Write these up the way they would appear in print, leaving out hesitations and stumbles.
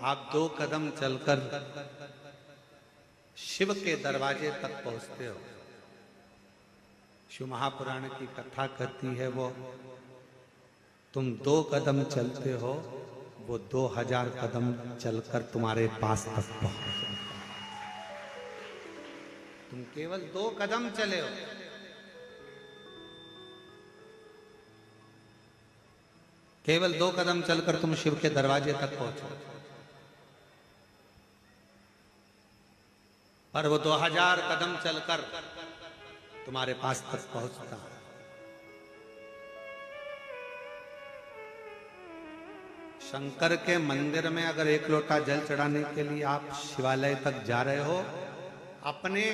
आप 2 कदम चलकर शिव के दरवाजे तक पहुंचते हो। शिव महापुराण की कथा कहती है वो तुम 2 कदम चलते हो, वो 2000 कदम चलकर तुम्हारे पास तक पहुंच। तुम केवल 2 कदम चले हो, केवल 2 कदम चलकर तुम शिव के दरवाजे तक पहुंचो, पर वो 2000 कदम चलकर तुम्हारे पास तक पहुंचता है। शंकर के मंदिर में अगर 1 लोटा जल चढ़ाने के लिए आप शिवालय तक जा रहे हो, अपने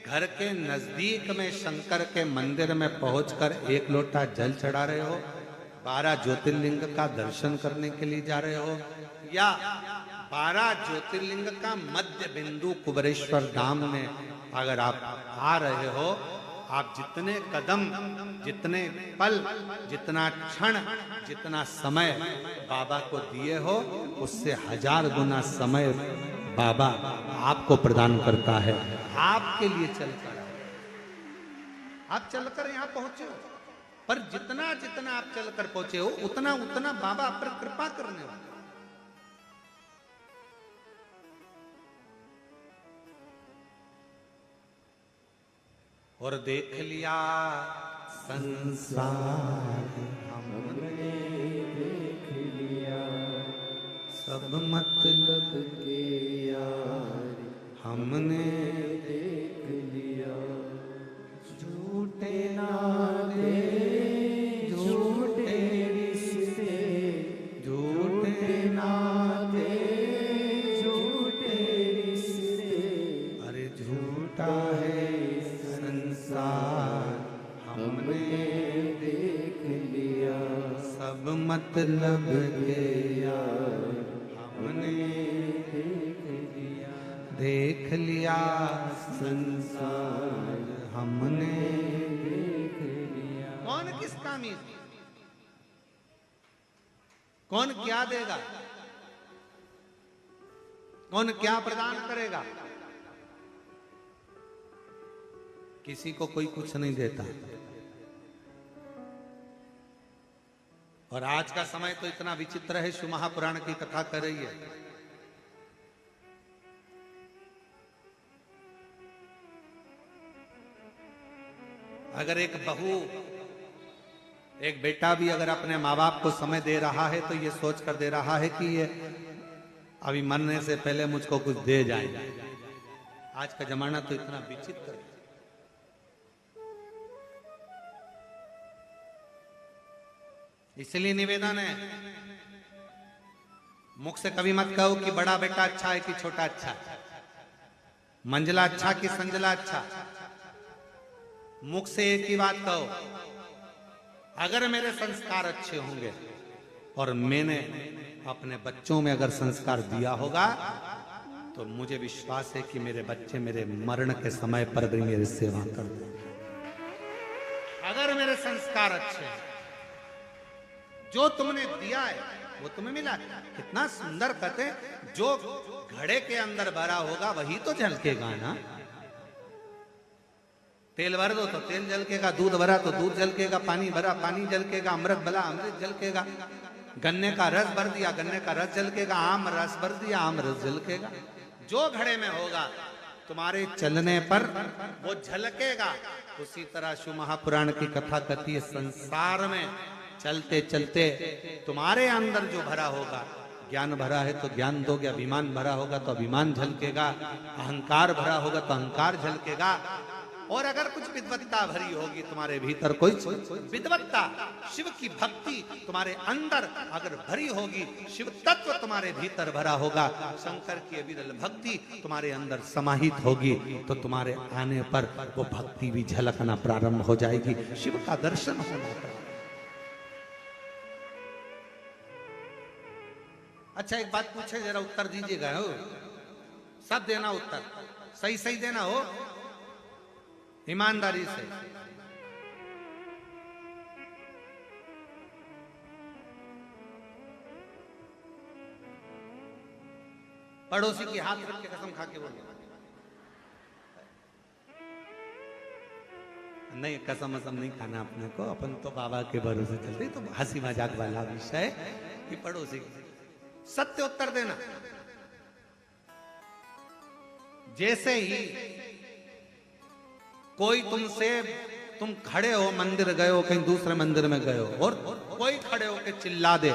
घर के नजदीक में शंकर के मंदिर में पहुंचकर 1 लोटा जल चढ़ा रहे हो, 12 ज्योतिर्लिंग का दर्शन करने के लिए जा रहे हो, या 12 ज्योतिर्लिंग का मध्य बिंदु कुबेरेश्वर धाम में अगर आप आ रहे हो, आप जितने कदम, जितने पल, जितना क्षण, जितना समय बाबा को दिए हो, उससे 1000 गुना समय बाबा आपको प्रदान करता है। आपके लिए चलकर आप चलकर यहां पहुंचे हो, पर जितना जितना आप चलकर पहुंचे हो, उतना उतना बाबा आप पर कृपा करने वाले। और देख लिया संसार हमने, देख लिया सब मतलब के यार हमने, देख लिया झूठे नाते झूठे रिश्ते, झूठे नाते झूठे रिश्ते, अरे झूठा है संसार हमने, देख लिया सब मतलब के यार हमने, देख लिया संसार हमने, देख लिया। कौन किसका मीत, कौन क्या देगा, कौन क्या प्रदान करेगा? किसी को कोई कुछ नहीं देता। और आज का समय तो इतना विचित्र है, शिव महापुराण की कथा कर रही है। अगर एक बहू, एक बेटा भी अगर अपने माँ बाप को समय दे रहा है तो ये सोच कर दे रहा है कि ये अभी मरने से पहले मुझको कुछ दे जाए। आज का जमाना तो इतना विचित्र है। इसलिए निवेदन है, मुख से कभी मत कहो कि बड़ा बेटा अच्छा है कि छोटा अच्छा है, मंजला अच्छा कि संजला अच्छा। मुख से एक ही बात कहो, अगर मेरे संस्कार अच्छे होंगे और मैंने अपने बच्चों में अगर संस्कार दिया होगा, तो मुझे विश्वास है कि मेरे बच्चे मेरे मरण के समय पर भी मेरी सेवा कर देंगे। अगर मेरे संस्कार अच्छे हैं, जो तुमने दिया है वो तुम्हें मिला। कितना सुंदर कहते, जो घड़े के अंदर भरा होगा वही तो झलकेगा ना। तेल भर दो तो तेल झलकेगा, दूध भरा तो दूध झलकेगा, पानी भरा पानी झलकेगा, अमृत भरा अमृत झलकेगा, गन्ने का रस भर दिया गन्ने का रस झलकेगा, आम रस भर दिया आम रस झलकेगा। जो घड़े में होगा तुम्हारे चलने पर वो झलकेगा। उसी तरह शिव महापुराण की कथा कहती है, संसार में चलते चलते तुम्हारे अंदर जो भरा होगा, ज्ञान भरा है तो ज्ञान दोगे, अभिमान भरा होगा तो अभिमान झलकेगा, अहंकार भरा होगा तो अहंकार झलकेगा। और अगर कुछ विद्वत्ता भरी होगी तुम्हारे भीतर, कोई विद्वत्ता, शिव की भक्ति तुम्हारे अंदर अगर भरी होगी, शिव तत्व तुम्हारे भीतर भरा होगा, शंकर की अविरल भक्ति तुम्हारे अंदर समाहित होगी, तो तुम्हारे आने पर वो भक्ति भी झलकना प्रारंभ हो जाएगी, शिव का दर्शन होना। अच्छा एक बात पूछे, जरा उत्तर दीजिएगा। हो सब देना उत्तर, सही सही देना हो, ईमानदारी से। पड़ोसी की हाथ रख के कसम खा के बोलो, नहीं कसम असम नहीं खाना अपने को, अपन तो बाबा के भरोसे चलते। तो हंसी मजाक वाला विषय कि पड़ोसी सत्य उत्तर देना। जैसे ही कोई तुमसे, तुम खड़े हो मंदिर गए हो, कहीं दूसरे मंदिर में गए हो, और कोई खड़े हो के चिल्ला दे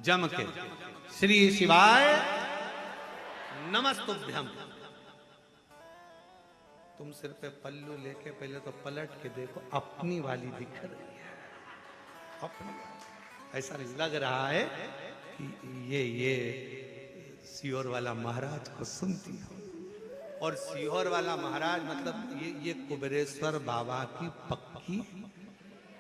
जम के श्री शिवाय नमस्तुभ्यम, तुम सिर पे पल्लू लेके पहले तो पलट के देखो, अपनी वाली दिख रही है, अपनी ऐसा लग रहा है कि ये सीहोर वाला महाराज को सुनती है। और सीहोर वाला महाराज मतलब ये कुबेरेश्वर बाबा की पक्की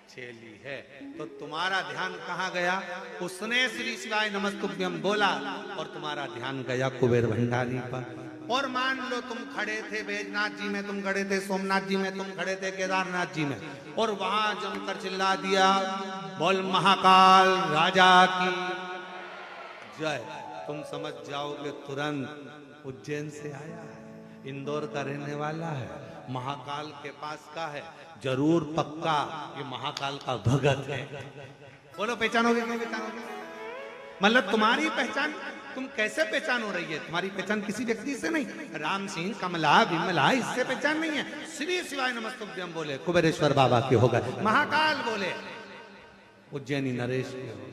चेली है। तो तुम्हारा ध्यान कहाँ गया? उसने श्री शिवाय नमस्तुभ्यम बोला और तुम्हारा ध्यान गया कुबेर भंडारी पर। और मान लो तुम खड़े थे बैजनाथ जी में, तुम खड़े थे सोमनाथ जी में, तुम खड़े थे केदारनाथ जी में, और वहां जमकर चिल्ला दिया बोल महाकाल राजा की जय, तुम समझ जाओगे तुरंत उज्जैन से आया है, इंदौर का रहने वाला है, महाकाल के पास का है, जरूर पक्का ये महाकाल का भगत है। बोलो पहचानोगे नहीं पहचानोगे? मतलब तुम्हारी पहचान तुम कैसे पहचान हो रही है? तुम्हारी पहचान किसी व्यक्ति से नहीं, राम सिंह कमला विमला इससे पहचान नहीं है। श्री शिवाय नमस्तुभ्यम बोले कुबेरेश्वर बाबा के हो गए, महाकाल बोले उज्जैनी नरेश के हो गए।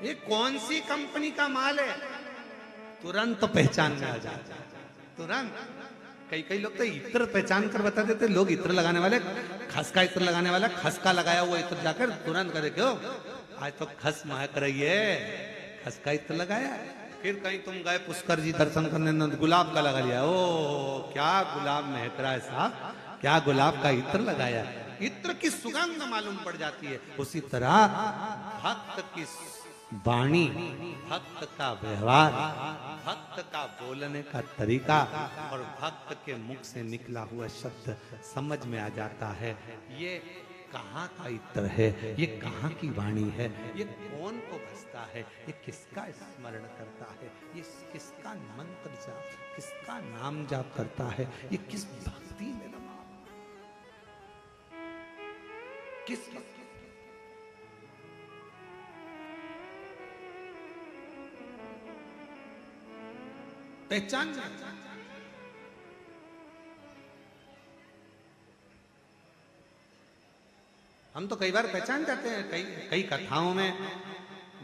ये कौन सी कंपनी का माल है? तुरंत पहचान में आ जाता है, तुरंत। कई लोग तो इत्र पहचान कर बता देते, लोग इत्र लगाने वाले, खस का इत्र लगाने वाला, खस का लगाया हुआ इत्र जाकर तुरंत करे क्यों आज तो खस महक रही है, खस का इत्र लगाया। फिर कहीं तुम गए पुष्कर जी दर्शन करने, गुलाब का लगा लिया, ओ क्या गुलाब महक रहा है साहब, क्या गुलाब का इत्र लगाया। इत्र की सुगंध मालूम पड़ जाती है। उसी तरह भक्त की वाणी, भक्त का व्यवहार, भक्त का बोलने का तरीका और भक्त के मुख से निकला हुआ शब्द समझ में आ जाता है। ये कहाँ का इत्र है, ये कहाँ की वाणी है, ये कौन को भसता है, ये किसका स्मरण करता है, ये किसका मंत्र जाप, किसका नाम जाप करता है, ये किस भक्ति में रमा, किस पहचान। हम तो कई बार पहचान जाते हैं, कई कथाओं में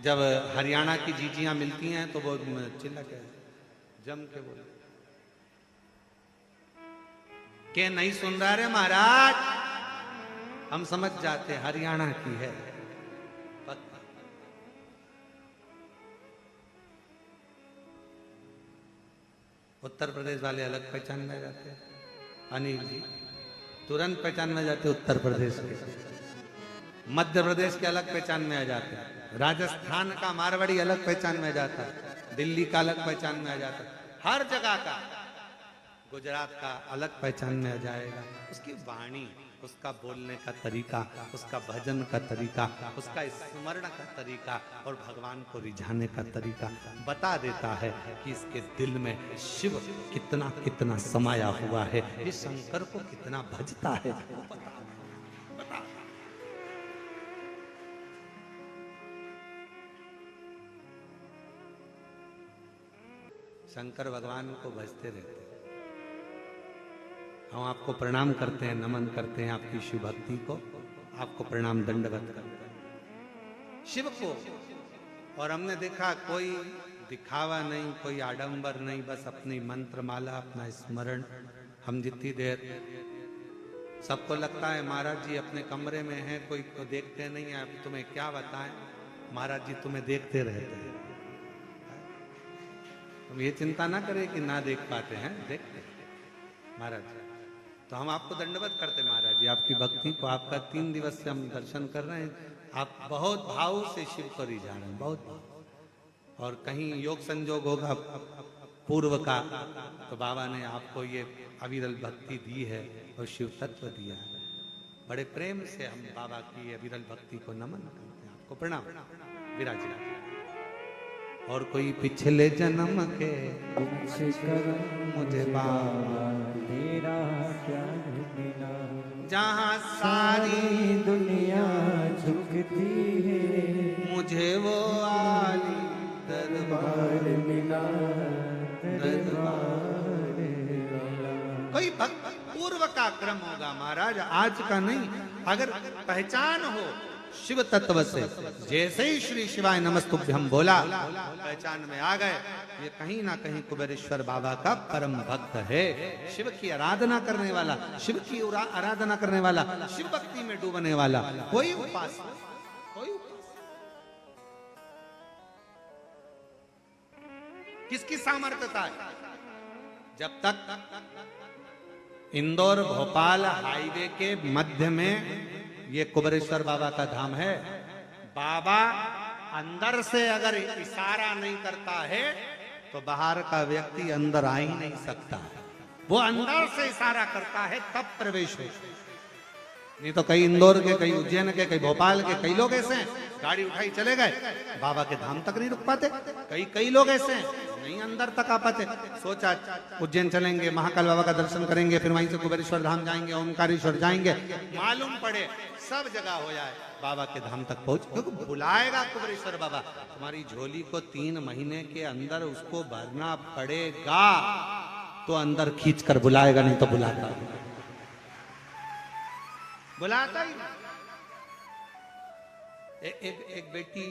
जब हरियाणा की जीजियां मिलती हैं तो वो चिल्ला के जम के बोले के नहीं सुन रहा रे महाराज, हम समझ जाते हरियाणा की है। उत्तर प्रदेश वाले अलग पहचान में जाते हैं, अनिल जी तुरंत पहचान में जाते उत्तर प्रदेश के, मध्य प्रदेश के अलग पहचान में आ जाते हैं, राजस्थान का मारवाड़ी अलग पहचान में आ जाता है, दिल्ली का अलग पहचान में आ जाता है, हर जगह का, गुजरात का अलग पहचान में आ जाएगा। उसकी वाणी, उसका बोलने का तरीका, उसका भजन का तरीका, उसका स्मरण का तरीका और भगवान को रिझाने का तरीका बता देता है कि इसके दिल में शिव कितना कितना समाया हुआ है, ये शंकर को कितना भजता है। बता। शंकर भगवान को भजते रहते हैं। हम आपको प्रणाम करते हैं, नमन करते हैं आपकी शिव भक्ति को, आपको प्रणाम दंडवत करते हैं शिव को। और हमने देखा कोई दिखावा नहीं, कोई आडंबर नहीं, बस अपनी मंत्र माला, अपना स्मरण। हम जितनी देर सबको लगता है महाराज जी अपने कमरे में हैं, कोई को देखते नहीं है, अब तुम्हें क्या बताएं, महाराज जी तुम्हें देखते रहते हैं। तुम ये चिंता ना करें कि ना देख पाते हैं, देखते हैं महाराज जी। तो हम आपको दंडवत करते महाराज जी, आपकी भक्ति को, आपका 3 दिवस से हम दर्शन कर रहे हैं, आप बहुत भाव से शिव को रिझा रहे हैं, बहुत। और कहीं योग संजोग होगा पूर्व का, तो बाबा ने आपको ये अविरल भक्ति दी है और शिव तत्व दिया है। बड़े प्रेम से हम बाबा की अविरल भक्ति को नमन करते हैं। आपको प्रणाम। विराजित। और कोई पिछले जन्म के मुझे बाबा तेरा प्यार बिना जहाँ सारी दुनिया झुकती है, मुझे वो आली दरबार मिला दरबार। कोई भक्त पूर्व का क्रम होगा महाराज, आज का नहीं। अगर पहचान हो शिव तत्व से, जैसे ही श्री शिवाय नमस्तुभ्यम बोला, पहचान में आ गए, ये कहीं ना कहीं कुबेरेश्वर बाबा का परम भक्त है। शिव की आराधना करने वाला, शिव की आराधना करने वाला, शिव भक्ति में डूबने वाला कोई उपास, कोई उपास। किसकी सामर्थ्यता है? जब तक इंदौर भोपाल हाईवे के मध्य में ये कुबेरेश्वर बाबा का धाम है, बाबा अंदर से अगर इशारा नहीं करता है तो बाहर का व्यक्ति अंदर आ ही नहीं सकता। वो अंदर से इशारा करता है तब प्रवेश हो। नहीं तो कई इंदौर के, कई उज्जैन के, कई भोपाल के कई लोग ऐसे हैं, गाड़ी उठाई चले गए, बाबा के धाम तक नहीं रुक पाते। कई लोग ऐसे हैं नहीं अंदर तक आ पाते। सोचा उज्जैन चलेंगे, महाकाल बाबा का दर्शन करेंगे, फिर वहीं से कुबेरेश्वर धाम जाएंगे, ओमकारेश्वर जाएंगे, मालूम पड़े सब जगह हो जाए, बाबा के धाम तक पहुंच, क्योंकि बुलाएगा कुबेरेश्वर बाबा। तुम्हारी झोली को 3 महीने के अंदर उसको भरना पड़ेगा, तो अंदर खींच कर बुलाएगा, नहीं तो बुलाता ही। एक बेटी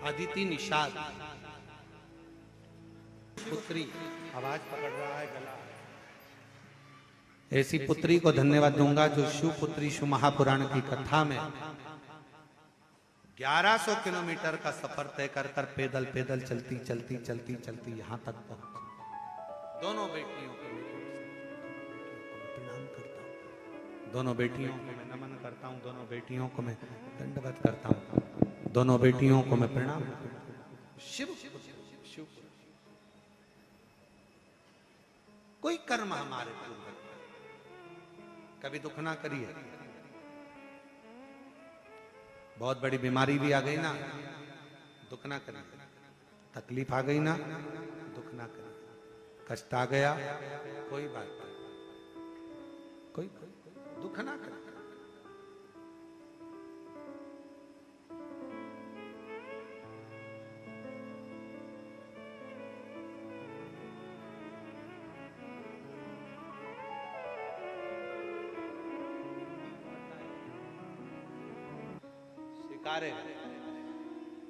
अदिति निषाद पुत्री, आवाज पकड़ रहा है गला। ऐसी पुत्री को धन्यवाद दूंगा जो शिव पुत्री शिव महापुराण की कथा में 1100 किलोमीटर का सफर तय कर कर पैदल पैदल चलती यहां तक पहुंची। दोनों बेटियों को प्रणाम करता हूं, दोनों बेटियों को मैं नमन करता हूं, दोनों बेटियों को मैं दंडवत करता हूं, दोनों बेटियों को मैं प्रणाम करता हूं। शिव कोई कर्म हमारे पूर्व कभी दुख ना करिए। बहुत बड़ी बीमारी भी आ गई ना, दुख ना करिए। तकलीफ आ गई ना, दुख ना करिए। कष्ट आ गया, कोई बात नहीं, कोई दुख ना करिए।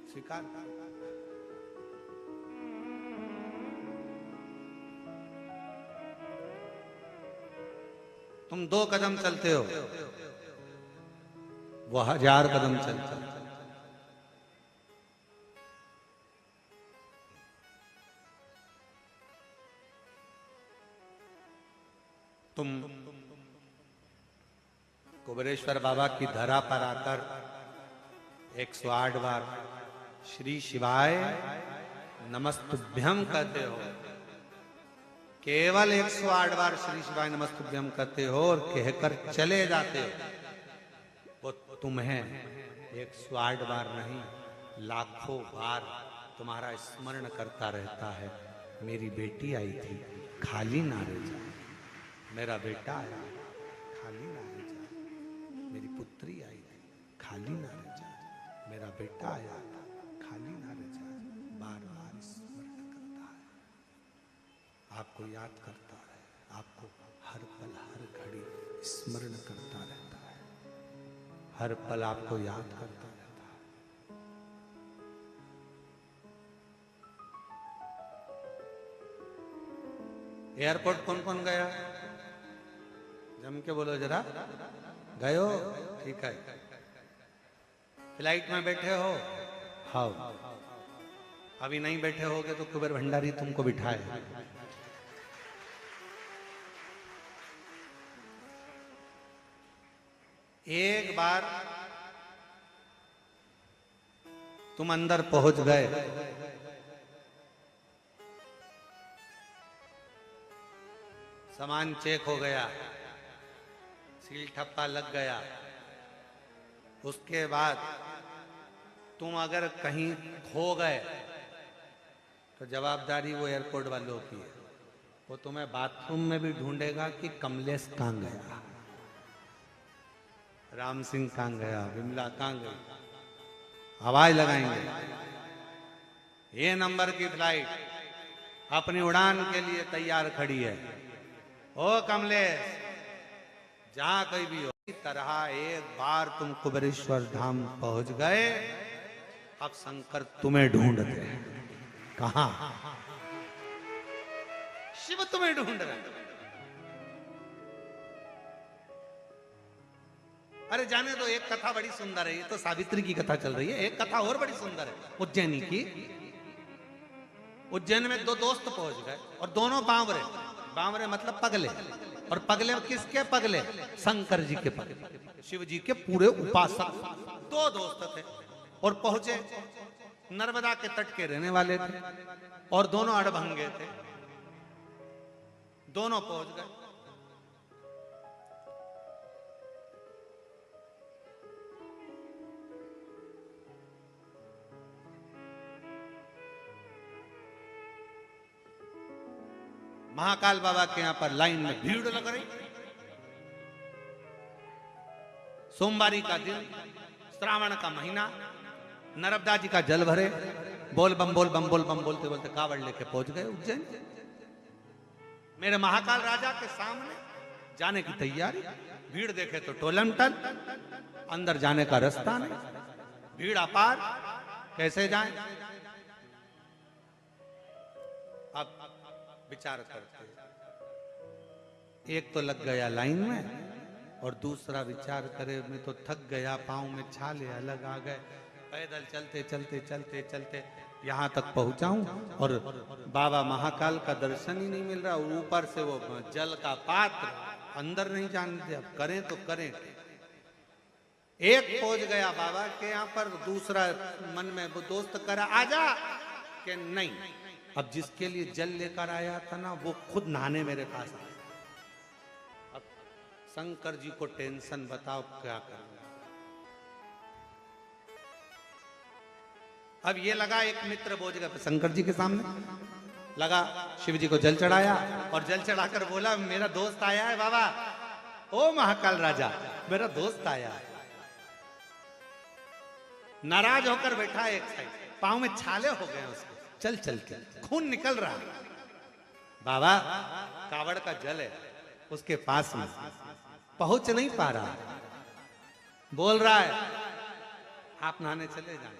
स्वीकार। तुम 2 कदम चलते हो, वो 1000 कदम चलता है। तुम कुबेरेश्वर बाबा की धरा पर आकर 108 बार श्री शिवाय नमस्तुभ्यम कहते हो। केवल 108 बार श्री शिवाय नमस्तुभ्यम कहते हो और कहकर चले जाते हो। वो तुम्हें 108 बार नहीं, लाखों बार तुम्हारा स्मरण करता रहता है। मेरी बेटी आई थी, खाली ना रह जा। मेरा बेटा आया, खाली ना रह जा। मेरी पुत्री आई थी, खाली ना रह जा। मेरा बेटा आया था, खाली ना रह जा। बार बार स्मरण करता है, आपको याद करता है, आपको हर पल हर घड़ी स्मरण करता रहता है, हर पल आपको याद करता रहता है। एयरपोर्ट कौन कौन गया? जम के बोलो जरा। गए हो? ठीक है। फ्लाइट में बैठे हो? हाँ। अभी नहीं बैठे होगे तो कुबेर भंडारी तुमको बिठाए। एक बार तुम अंदर पहुंच गए, सामान चेक हो गया, सील ठप्पा लग गया, उसके बाद तुम अगर कहीं खो गए तो जवाबदारी वो एयरपोर्ट वालों की है। वो तुम्हें बाथरूम में भी ढूंढेगा कि कमलेश कहाँ गया, राम सिंह कहाँ गया, विमला कहाँ गई, आवाज लगाएंगे। ये नंबर की फ्लाइट अपनी उड़ान के लिए तैयार खड़ी है, ओ कमलेश जहां कोई भी हो। इस तरह एक बार तुम कुबेरेश्वर धाम पहुंच गए, अब शंकर तुम्हें ढूंढते हैं। कहां? शिव तुम्हें ढूंढ रहे हैं। अरे जाने दो, एक कथा बड़ी सुंदर है, ये तो सावित्री की कथा चल रही है, एक कथा और बड़ी सुंदर है उज्जैनी की। उज्जैन में दो दोस्त पहुंच गए और दोनों बावरे, बावरे मतलब पगले, और पगले किसके पगले? शंकर जी के पगले, शिव जी के पूरे उपासक। दो दोस्त थे और पहुंचे, नर्मदा के तट के रहने वाले थे और दोनों अड़भंगे थे। दोनों पहुंच गए, महाकाल बाबा के यहां पर लाइन में भीड़ लग रही। सोमवारी का दिन, श्रावण का महीना, नर्मदा जी का जल भरे, बोल बम बोल बम बोल बम बोलते बोलते कावड़ लेके पहुंच गए उज्जैन। मेरे महाकाल राजा के सामने जाने की तैयारी, भीड़ देखे तो टोलम टल, अंदर जाने का रास्ता नहीं, भीड़ अपार, कैसे जाएं? अब विचार करते, एक तो लग गया लाइन में और दूसरा विचार करे मैं तो थक गया, पांव में छाले अलग आ गए, पैदल चलते चलते चलते चलते यहाँ तक पहुंचाऊं और बाबा महाकाल का दर्शन ही नहीं मिल रहा, ऊपर से वो जल का पात्र, अंदर नहीं जानते, अब करें तो करें। एक पहुंच गया बाबा के यहाँ पर, दूसरा मन में वो दोस्त करा आजा कि नहीं, अब जिसके लिए जल लेकर आया था ना वो खुद नहाने मेरे पास आया। अब शंकर जी को टेंशन, बताओ क्या करना। अब ये लगा एक मित्र बोझ गया शंकर जी के सामने, लगा शिव जी को जल चढ़ाया और जल चढ़ाकर बोला मेरा दोस्त आया है बाबा, ओ महाकाल राजा मेरा दोस्त आया है। नाराज होकर बैठा है एक साइड, पांव में छाले हो गए उसके, चल चल के खून निकल रहा है। बाबा कावड़ का जल है उसके पास में, पहुंच नहीं पा रहा, बोल रहा है आप नहाने चले जाए।